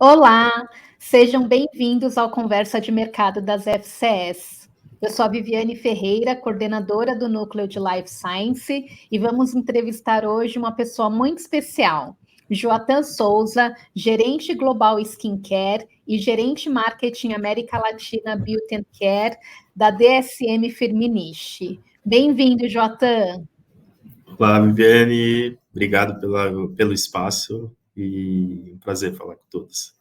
Olá, sejam bem-vindos ao Conversa de Mercado das FCS. Eu sou a Viviane Ferreira, coordenadora do Núcleo de Life Science, e vamos entrevistar hoje uma pessoa muito especial, Joatan Souza, gerente global Skincare e gerente marketing América Latina Beauty and Care da DSM Firmenich. Bem-vindo, Joatan. Olá, Viviane, obrigado pelo espaço e um prazer falar com todos.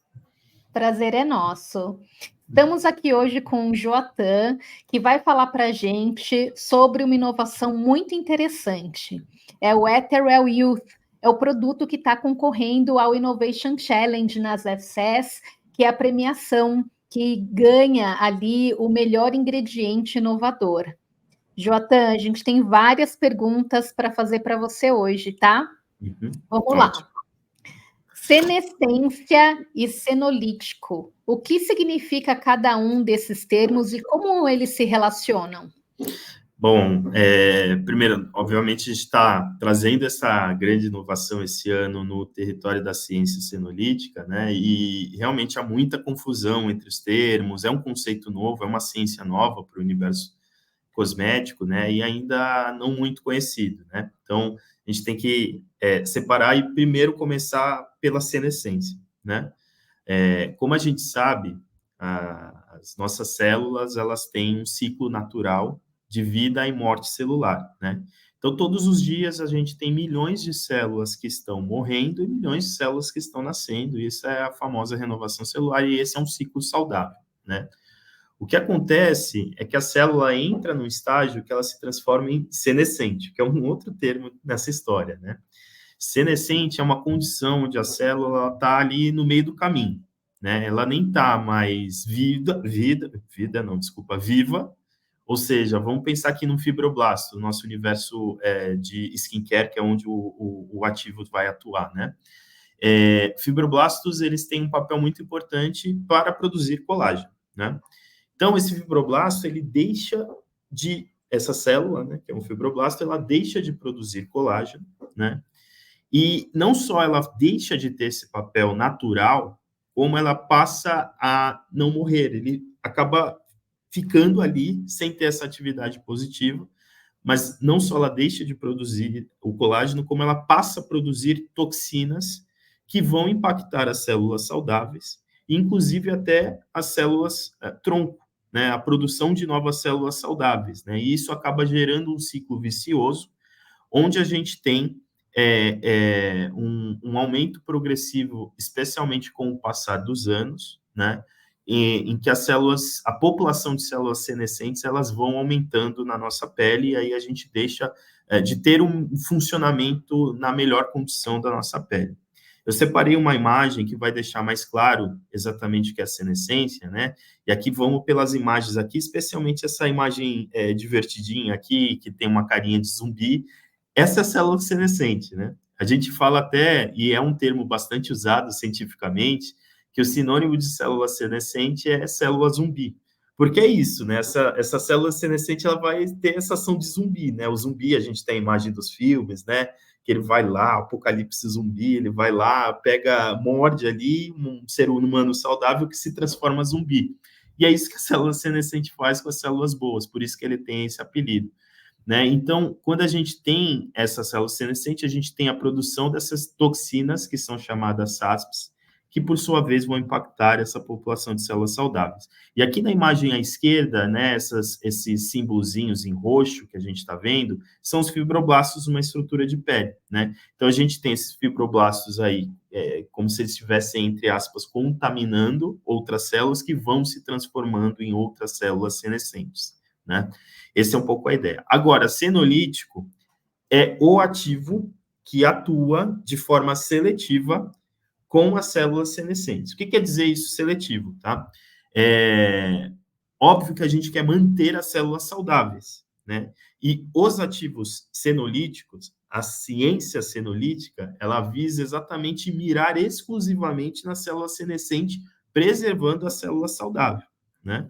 Prazer é nosso. Estamos aqui hoje com o Joatan, que vai falar para a gente sobre uma inovação muito interessante. É o Ethereal Youth, é o produto que está concorrendo ao Innovation Challenge nas FCS, que é a premiação que ganha ali o melhor ingrediente inovador. Joatan, a gente tem várias perguntas para fazer para você hoje, tá? Vamos lá. Ótimo. Senescência e senolítico. O que significa cada um desses termos e como eles se relacionam? Bom, primeiro, obviamente, a gente está trazendo essa grande inovação esse ano no território da ciência senolítica, né? E realmente há muita confusão entre os termos, é um conceito novo, é uma ciência nova para o universo cosmético, né? E ainda não muito conhecido, né? Então, a gente tem que separar e primeiro começar pela senescência, né? Como a gente sabe, as nossas células, elas têm um ciclo natural de vida e morte celular, né? Então, todos os dias a gente tem milhões de células que estão morrendo e milhões de células que estão nascendo, e isso é a famosa renovação celular, e esse é um ciclo saudável, né? O que acontece é que a célula entra num estágio que ela se transforma em senescente, que é um outro termo nessa história, né? Senescente é uma condição onde a célula está ali no meio do caminho, né? Ela nem está mais viva, ou seja, vamos pensar aqui no fibroblasto, no nosso universo de skincare, que é onde o ativo vai atuar, né? Fibroblastos, eles têm um papel muito importante para produzir colágeno, né? Então, esse fibroblasto, ele deixa essa célula, né, que é um fibroblasto, ela deixa de produzir colágeno, né? E não só ela deixa de ter esse papel natural, como ela passa a não morrer. Ele acaba ficando ali sem ter essa atividade positiva, mas não só ela deixa de produzir o colágeno, como ela passa a produzir toxinas que vão impactar as células saudáveis, inclusive até as células tronco, né, a produção de novas células saudáveis, né, e isso acaba gerando um ciclo vicioso, onde a gente tem um aumento progressivo, especialmente com o passar dos anos, né, em que a população de células senescentes, elas vão aumentando na nossa pele, e aí a gente deixa de ter um funcionamento na melhor condição da nossa pele. Eu separei uma imagem que vai deixar mais claro exatamente o que é a senescência, né? E aqui vamos pelas imagens aqui, especialmente essa imagem divertidinha aqui, que tem uma carinha de zumbi. Essa é a célula senescente, né? A gente fala até, e é um termo bastante usado cientificamente, que o sinônimo de célula senescente é célula zumbi. Porque é isso, né? Essa célula senescente, ela vai ter essa ação de zumbi, né? O zumbi, a gente tem a imagem dos filmes, né? Que ele vai lá, apocalipse zumbi, ele vai lá, morde ali um ser humano saudável que se transforma zumbi. E é isso que a célula senescente faz com as células boas, por isso que ele tem esse apelido, né? Então, quando a gente tem essa célula senescente, a gente tem a produção dessas toxinas, que são chamadas SASPs, que, por sua vez, vão impactar essa população de células saudáveis. E aqui na imagem à esquerda, né, esses símbolozinhos em roxo que a gente está vendo, são os fibroblastos numa estrutura de pele, né? Então, a gente tem esses fibroblastos aí, como se eles estivessem, entre aspas, contaminando outras células que vão se transformando em outras células senescentes, né? Essa é um pouco a ideia. Agora, senolítico é o ativo que atua de forma seletiva com as células senescentes. O que quer dizer isso, seletivo, tá? Óbvio que a gente quer manter as células saudáveis, né? E os ativos senolíticos, a ciência senolítica, ela visa exatamente mirar exclusivamente na célula senescente, preservando a célula saudável, né?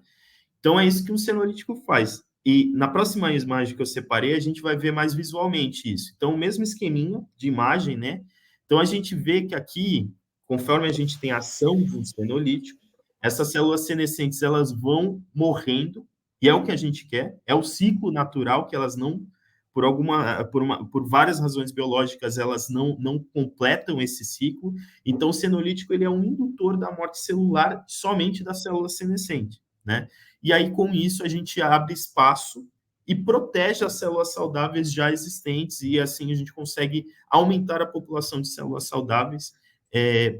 Então, é isso que um senolítico faz. E na próxima imagem que eu separei, a gente vai ver mais visualmente isso. Então, o mesmo esqueminha de imagem, né? Então, a gente vê que aqui, conforme a gente tem a ação de um senolítico, essas células senescentes elas vão morrendo, e é o que a gente quer, é o ciclo natural que elas não, por várias razões biológicas, elas não completam esse ciclo. Então, o senolítico ele é um indutor da morte celular somente da célula senescente, né? E aí, com isso, a gente abre espaço e protege as células saudáveis já existentes, e assim a gente consegue aumentar a população de células saudáveis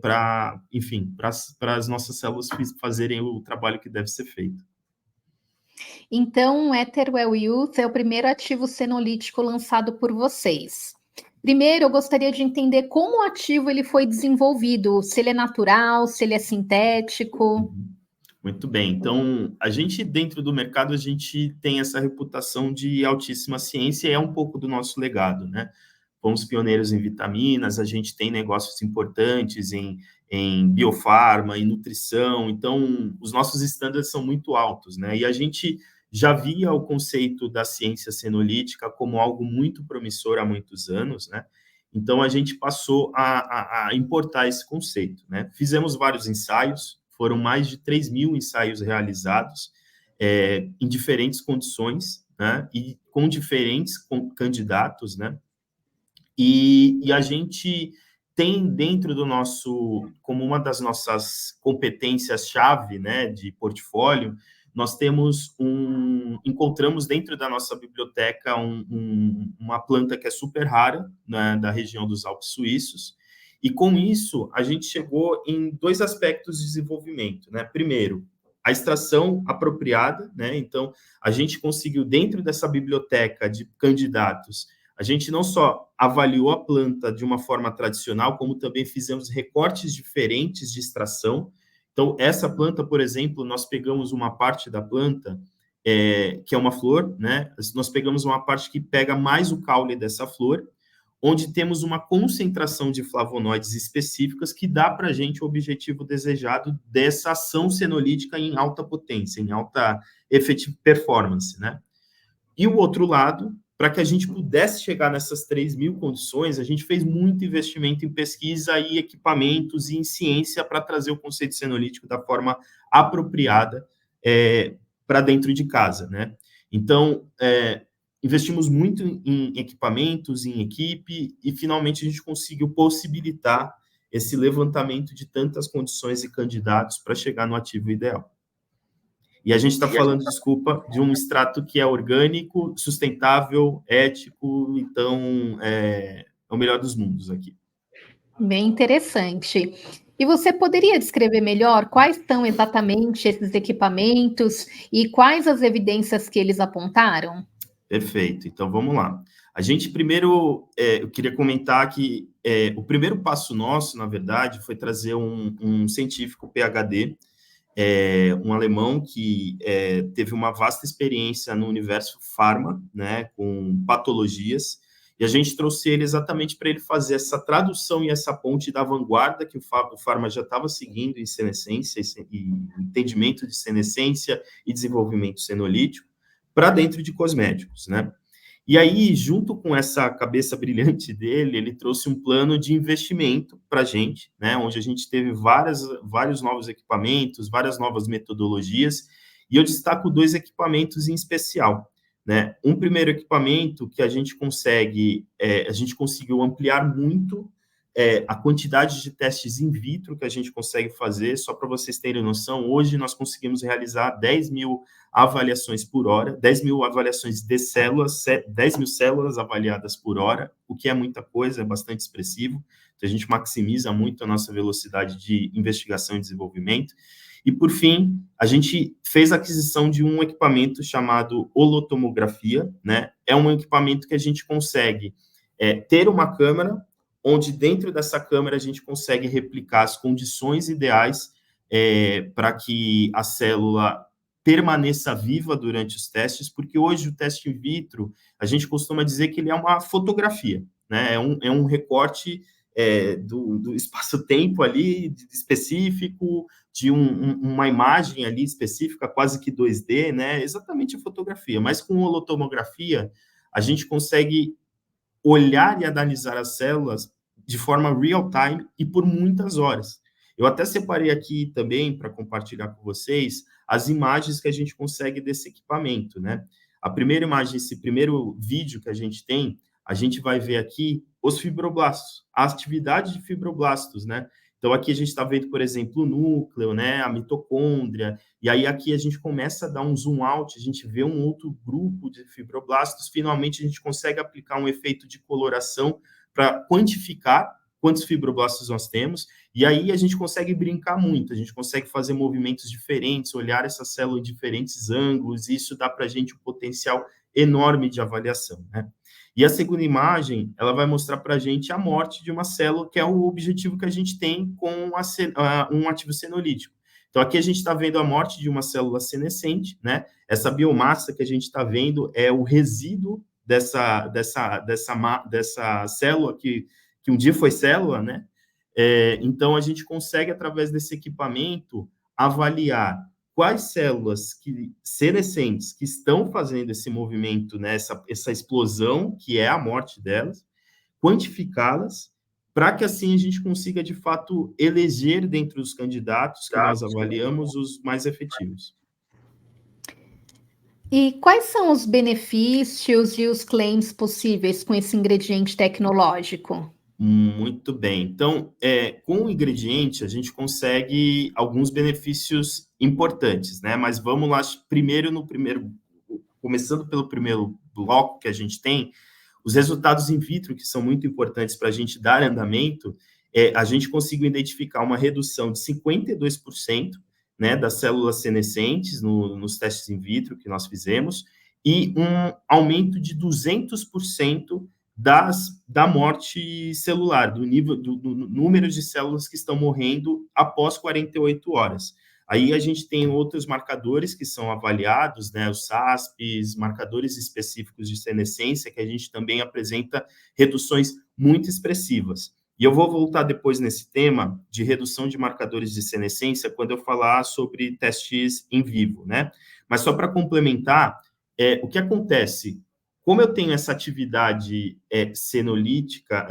para, enfim, para as nossas células fazerem o trabalho que deve ser feito. Então, o Etherwell Youth é o primeiro ativo senolítico lançado por vocês. Primeiro, eu gostaria de entender como o ativo ele foi desenvolvido, se ele é natural, se ele é sintético. Muito bem. Então, a gente, dentro do mercado, a gente tem essa reputação de altíssima ciência, e é um pouco do nosso legado, né? Fomos pioneiros em vitaminas, a gente tem negócios importantes em biofarma, em nutrição, então, os nossos estándares são muito altos, né? E a gente já via o conceito da ciência senolítica como algo muito promissor há muitos anos, né? Então, a gente passou a importar esse conceito, né? Fizemos vários ensaios, foram mais de 3.000 ensaios realizados em diferentes condições, né? E com diferentes candidatos, né? E a gente tem dentro do nosso, como uma das nossas competências-chave, né, de portfólio, nós encontramos dentro da nossa biblioteca uma planta que é super rara, né, da região dos Alpes Suíços, e com isso a gente chegou em 2 aspectos de desenvolvimento, né? Primeiro, a extração apropriada, né? Então, a gente conseguiu dentro dessa biblioteca de candidatos, a gente não só avaliou a planta de uma forma tradicional, como também fizemos recortes diferentes de extração. Então, essa planta, por exemplo, nós pegamos uma parte da planta, que é uma flor, né? Nós pegamos uma parte que pega mais o caule dessa flor, onde temos uma concentração de flavonoides específicas que dá para a gente o objetivo desejado dessa ação senolítica em alta potência, em alta efective performance, né? E o outro lado, para que a gente pudesse chegar nessas 3.000 condições, a gente fez muito investimento em pesquisa e equipamentos e em ciência para trazer o conceito senolítico da forma apropriada para dentro de casa, né? Então, investimos muito em equipamentos, em equipe, e finalmente a gente conseguiu possibilitar esse levantamento de tantas condições e candidatos para chegar no ativo ideal. E a gente está falando, desculpa, de um extrato que é orgânico, sustentável, ético, então é o melhor dos mundos aqui. Bem interessante. E você poderia descrever melhor quais são exatamente esses equipamentos e quais as evidências que eles apontaram? Perfeito. Então, vamos lá. A gente primeiro, eu queria comentar que o primeiro passo nosso, na verdade, foi trazer um científico PhD, um alemão que teve uma vasta experiência no universo farma, né, com patologias, e a gente trouxe ele exatamente para ele fazer essa tradução e essa ponte da vanguarda que o farma já estava seguindo em senescência e entendimento de senescência e desenvolvimento senolítico para dentro de cosméticos, né? E aí, junto com essa cabeça brilhante dele, ele trouxe um plano de investimento para a gente, né, onde a gente teve vários novos equipamentos, várias novas metodologias, e eu destaco 2 equipamentos em especial, né? Um primeiro equipamento que a gente conseguiu ampliar muito a quantidade de testes in vitro que a gente consegue fazer. Só para vocês terem noção, hoje nós conseguimos realizar 10.000 avaliações por hora, 10.000 avaliações de células, 10.000 células avaliadas por hora, o que é muita coisa, é bastante expressivo. Então, a gente maximiza muito a nossa velocidade de investigação e desenvolvimento. E, por fim, a gente fez a aquisição de um equipamento chamado holotomografia, né? É um equipamento que a gente consegue ter uma câmera, onde dentro dessa câmera a gente consegue replicar as condições ideais para que a célula permaneça viva durante os testes, porque hoje o teste in vitro, a gente costuma dizer que ele é uma fotografia, né? É um recorte do espaço-tempo ali específico, de uma imagem ali específica, quase que 2D, né? Exatamente a fotografia. Mas com holotomografia, a gente consegue olhar e analisar as células de forma real-time e por muitas horas. Eu até separei aqui também para compartilhar com vocês as imagens que a gente consegue desse equipamento, né? A primeira imagem, esse primeiro vídeo que a gente vai ver aqui os fibroblastos, a atividade de fibroblastos, né? Então, aqui a gente está vendo, por exemplo, o núcleo, né? A mitocôndria, e aí aqui a gente começa a dar um zoom out, a gente vê um outro grupo de fibroblastos, finalmente a gente consegue aplicar um efeito de coloração para quantificar quantos fibroblastos nós temos, e aí a gente consegue brincar muito, a gente consegue fazer movimentos diferentes, olhar essa célula em diferentes ângulos, e isso dá para a gente um potencial enorme de avaliação, né? E a segunda imagem, ela vai mostrar para a gente a morte de uma célula, que é o objetivo que a gente tem com um ativo senolítico. Então, aqui a gente está vendo a morte de uma célula senescente, né? Essa biomassa que a gente está vendo é o resíduo dessa célula que um dia foi célula, né? Então, a gente consegue, através desse equipamento, avaliar quais células senescentes que estão fazendo esse movimento, né, essa explosão, que é a morte delas, quantificá-las, para que assim a gente consiga, de fato, eleger dentre os candidatos que nós avaliamos os mais efetivos. E quais são os benefícios e os claims possíveis com esse ingrediente tecnológico? Muito bem. Então, com o ingrediente, a gente consegue alguns benefícios importantes, né? Mas vamos lá, começando pelo primeiro bloco que a gente tem, os resultados in vitro, que são muito importantes para a gente dar andamento, a gente conseguiu identificar uma redução de 52%, né, das células senescentes nos testes in vitro que nós fizemos, e um aumento de 200% da morte celular, do número de células que estão morrendo após 48 horas. Aí a gente tem outros marcadores que são avaliados, né, os SASPs, marcadores específicos de senescência, que a gente também apresenta reduções muito expressivas. E eu vou voltar depois nesse tema de redução de marcadores de senescência quando eu falar sobre testes em vivo, né? Mas só para complementar, o que acontece? Como eu tenho essa atividade senolítica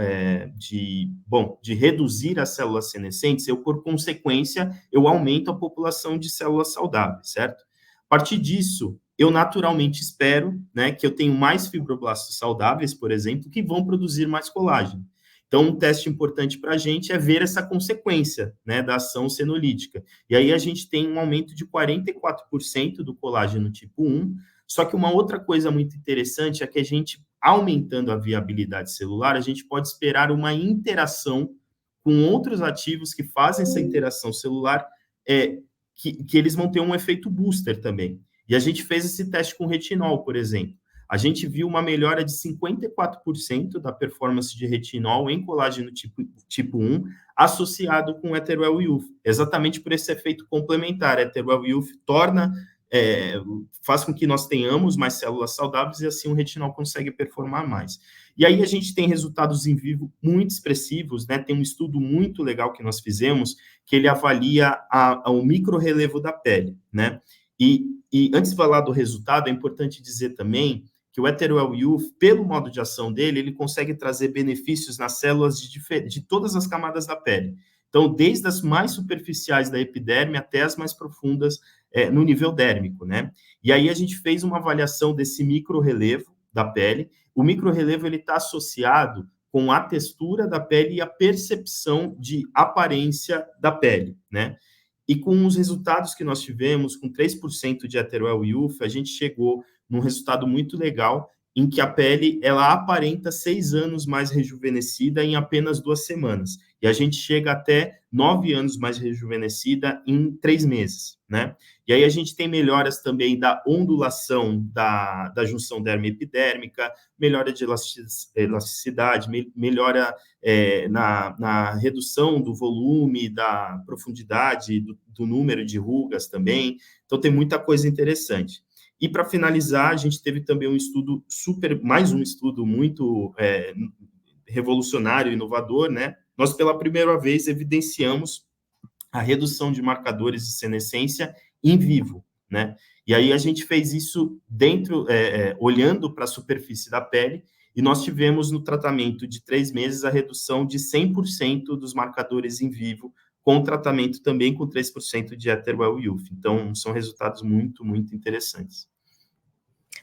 de reduzir as células senescentes, por consequência, eu aumento a população de células saudáveis, certo? A partir disso, eu naturalmente espero, né, que eu tenha mais fibroblastos saudáveis, por exemplo, que vão produzir mais colágeno. Então, um teste importante para a gente é ver essa consequência, né, da ação senolítica. E aí a gente tem um aumento de 44% do colágeno tipo 1, só que uma outra coisa muito interessante é que a gente, aumentando a viabilidade celular, a gente pode esperar uma interação com outros ativos que fazem essa interação celular, que eles vão ter um efeito booster também. E a gente fez esse teste com retinol, por exemplo. A gente viu uma melhora de 54% da performance de retinol em colágeno tipo 1, associado com o Etherwell Youth, exatamente por esse efeito complementar. Etherwell Youth faz com que nós tenhamos mais células saudáveis e assim o retinol consegue performar mais. E aí a gente tem resultados em vivo muito expressivos, né? Tem um estudo muito legal que nós fizemos, que ele avalia o microrrelevo da pele, né? E antes de falar do resultado, é importante dizer também que o Etherwell Youth, pelo modo de ação dele, ele consegue trazer benefícios nas células de todas as camadas da pele. Então, desde as mais superficiais da epiderme até as mais profundas no nível dérmico, né? E aí a gente fez uma avaliação desse microrrelevo da pele. O microrrelevo, ele está associado com a textura da pele e a percepção de aparência da pele, né? E com os resultados que nós tivemos, com 3% de Etherwell Youth, a gente chegou num resultado muito legal, em que a pele, ela aparenta 6 anos mais rejuvenescida em apenas 2 semanas. E a gente chega até 9 anos mais rejuvenescida em 3 meses, né? E aí a gente tem melhoras também da ondulação da junção dermo-epidérmica, melhora de elasticidade, melhora na redução do volume, da profundidade, do número de rugas também. Então, tem muita coisa interessante. E, para finalizar, a gente teve também mais um estudo muito revolucionário, inovador, né? Nós, pela primeira vez, evidenciamos a redução de marcadores de senescência em vivo, né? E aí a gente fez isso olhando para a superfície da pele, e nós tivemos no tratamento de 3 meses a redução de 100% dos marcadores em vivo com tratamento também com 3% de Etherwell Youth. Então, são resultados muito, muito interessantes.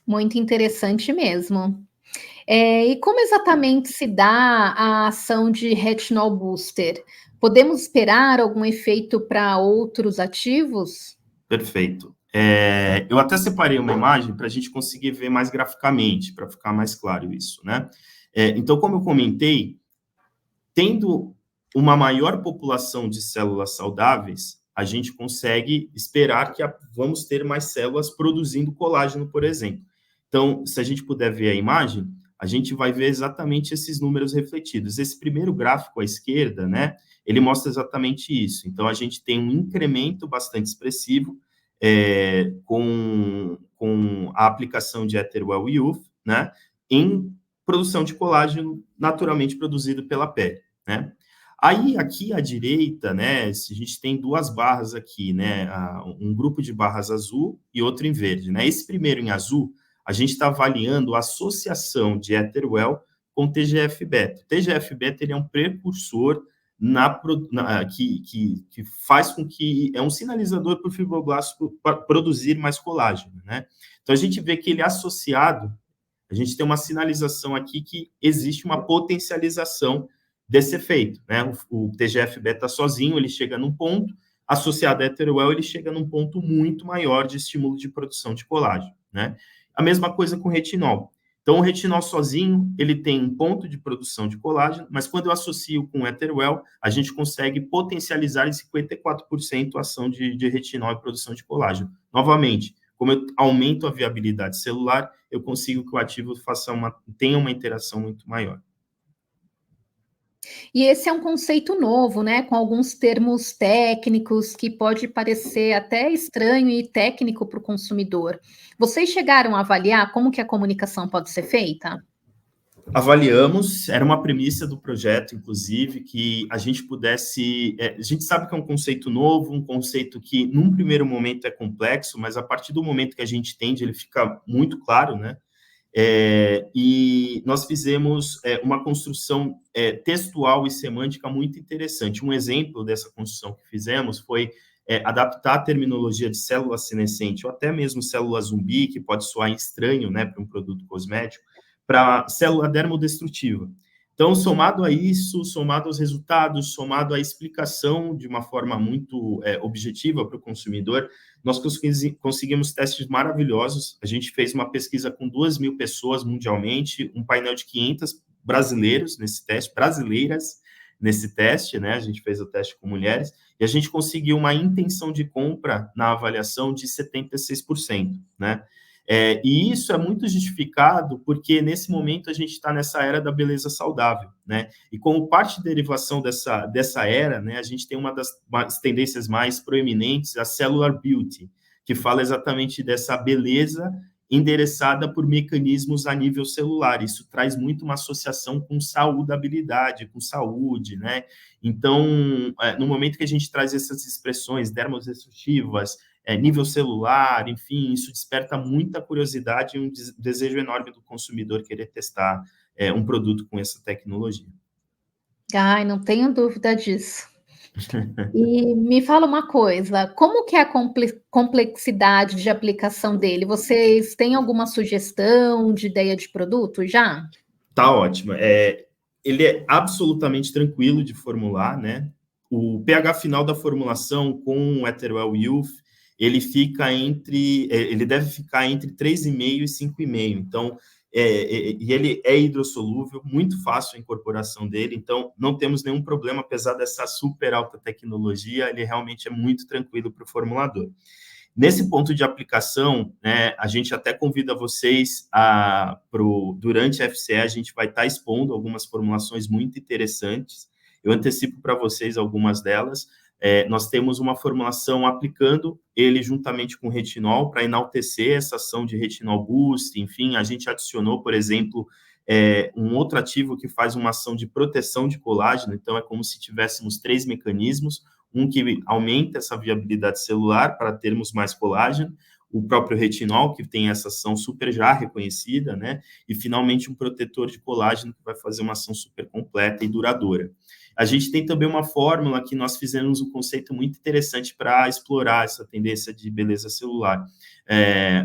Muito interessante mesmo. E como exatamente se dá a ação de retinol booster? Podemos esperar algum efeito para outros ativos? Perfeito. Eu até separei uma imagem para a gente conseguir ver mais graficamente, para ficar mais claro isso, né? Então, como eu comentei, tendo uma maior população de células saudáveis, a gente consegue esperar que vamos ter mais células produzindo colágeno, por exemplo. Então, se a gente puder ver a imagem, a gente vai ver exatamente esses números refletidos. Esse primeiro gráfico à esquerda, né, ele mostra exatamente isso. Então, a gente tem um incremento bastante expressivo com a aplicação de Etherwell Youth, né, em produção de colágeno naturalmente produzido pela pele, né? Aí, aqui à direita, né, a gente tem duas barras aqui, né, um grupo de barras azul e outro em verde, né? Esse primeiro em azul, a gente está avaliando a associação de Etherwell com TGF-beta. O TGF-beta ele é um precursor que faz com que é um sinalizador para o fibroblasto produzir mais colágeno, né? Então, a gente vê que ele é associado, a gente tem uma sinalização aqui que existe uma potencialização desse efeito, né? O TGF-beta sozinho, ele chega num ponto, associado a Etherwell, ele chega num ponto muito maior de estímulo de produção de colágeno, né? A mesma coisa com o retinol. Então, o retinol sozinho, ele tem um ponto de produção de colágeno, mas quando eu associo com o Etherwell, a gente consegue potencializar em 54% a ação de retinol e produção de colágeno. Novamente, como eu aumento a viabilidade celular, eu consigo que o ativo tenha uma interação muito maior. E esse é um conceito novo, né? Com alguns termos técnicos que pode parecer até estranho e técnico para o consumidor. Vocês chegaram a avaliar como que a comunicação pode ser feita? Avaliamos, era uma premissa do projeto, inclusive, que a gente pudesse. A gente sabe que é um conceito novo, um conceito que, num primeiro momento, é complexo, mas a partir do momento que a gente entende, ele fica muito claro, né? E nós fizemos uma construção textual e semântica muito interessante. Um exemplo dessa construção que fizemos foi adaptar a terminologia de célula senescente, ou até mesmo célula zumbi, que pode soar estranho, né, para um produto cosmético, para célula dermodestrutiva. Então, somado a isso, somado aos resultados, somado à explicação de uma forma muito objetiva para o consumidor, nós conseguimos testes maravilhosos. A gente fez uma pesquisa com 2.000 pessoas mundialmente, um painel de 500 brasileiras nesse teste, né? A gente fez o teste com mulheres, e a gente conseguiu uma intenção de compra na avaliação de 76%, né? E isso é muito justificado porque, nesse momento, a gente está nessa era da beleza saudável, né? E como parte de derivação dessa era, né, a gente tem uma das tendências mais proeminentes, a cellular beauty, que fala exatamente dessa beleza endereçada por mecanismos a nível celular. Isso traz muito uma associação com saudabilidade, com saúde, né? Então, no momento que a gente traz essas expressões dermodestrutivas, nível celular, enfim, isso desperta muita curiosidade e um desejo enorme do consumidor querer testar um produto com essa tecnologia. Ai, não tenho dúvida disso. E me fala uma coisa, como que é a complexidade de aplicação dele? Vocês têm alguma sugestão de ideia de produto já? Tá ótimo. Ele é absolutamente tranquilo de formular, né? O pH final da formulação com o Etherwell Youth, ele deve ficar entre 3,5 e 5,5. Então, e ele é hidrossolúvel, muito fácil a incorporação dele, então não temos nenhum problema, apesar dessa super alta tecnologia, ele realmente é muito tranquilo para o formulador. Nesse ponto de aplicação, né, a gente até convida vocês durante a FCE, a gente vai estar expondo algumas formulações muito interessantes. Eu antecipo para vocês algumas delas. Nós temos uma formulação aplicando ele juntamente com retinol para enaltecer essa ação de retinol boost. Enfim, a gente adicionou, por exemplo, um outro ativo que faz uma ação de proteção de colágeno. Então, é como se tivéssemos 3 mecanismos. Um que aumenta essa viabilidade celular para termos mais colágeno, o próprio retinol, que tem essa ação super já reconhecida, né? E, finalmente, um protetor de colágeno que vai fazer uma ação super completa e duradoura. A gente tem também uma fórmula que nós fizemos um conceito muito interessante para explorar essa tendência de beleza celular.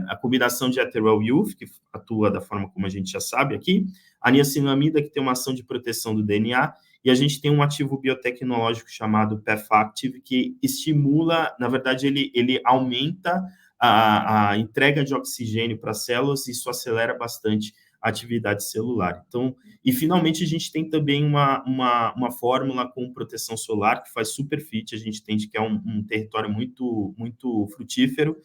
A combinação de Ethereal Youth, que atua da forma como a gente já sabe aqui, a niacinamida, que tem uma ação de proteção do DNA, e a gente tem um ativo biotecnológico chamado PEF-Active, que estimula, na verdade, ele aumenta a entrega de oxigênio para as células, e isso acelera bastante a atividade celular. Então, e finalmente a gente tem também uma fórmula com proteção solar que faz super fit, a gente entende que é um território muito, muito frutífero,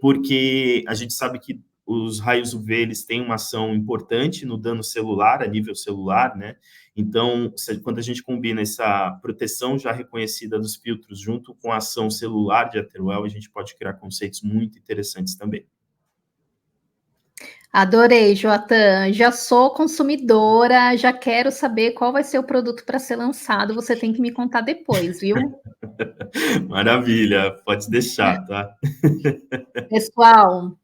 porque a gente sabe que os raios UV eles têm uma ação importante no dano celular, a nível celular, né? Então, quando a gente combina essa proteção já reconhecida dos filtros junto com a ação celular de Ethereal, a gente pode criar conceitos muito interessantes também. Adorei, Joatan. Já sou consumidora, já quero saber qual vai ser o produto para ser lançado. Você tem que me contar depois, viu? Maravilha, pode deixar, tá? Pessoal,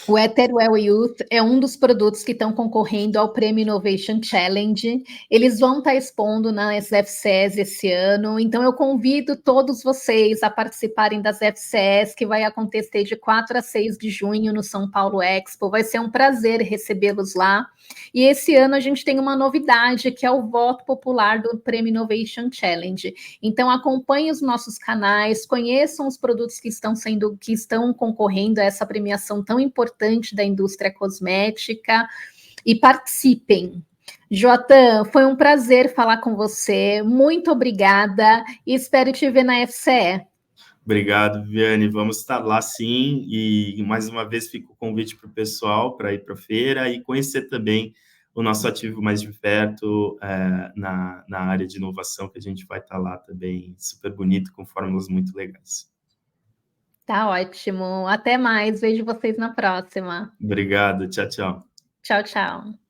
o Etherwell Youth é um dos produtos que estão concorrendo ao Prêmio Innovation Challenge. Eles vão estar expondo nas FCS esse ano, então eu convido todos vocês a participarem das FCS, que vai acontecer de 4 a 6 de junho no São Paulo Expo. Vai ser um prazer recebê-los lá. E esse ano a gente tem uma novidade, que é o voto popular do Prêmio Innovation Challenge. Então acompanhem os nossos canais, conheçam os produtos que estão concorrendo a essa premiação tão importante da indústria cosmética e participem. Joatan, foi um prazer falar com você. Muito obrigada e espero te ver na FCE. Obrigado, Viviane. Vamos estar lá sim. E mais uma vez fica o convite para o pessoal para ir para a feira e conhecer também o nosso ativo mais de perto na área de inovação, que a gente vai estar lá também, super bonito, com fórmulas muito legais. Tá ótimo. Até mais. Vejo vocês na próxima. Obrigado. Tchau, tchau. Tchau, tchau.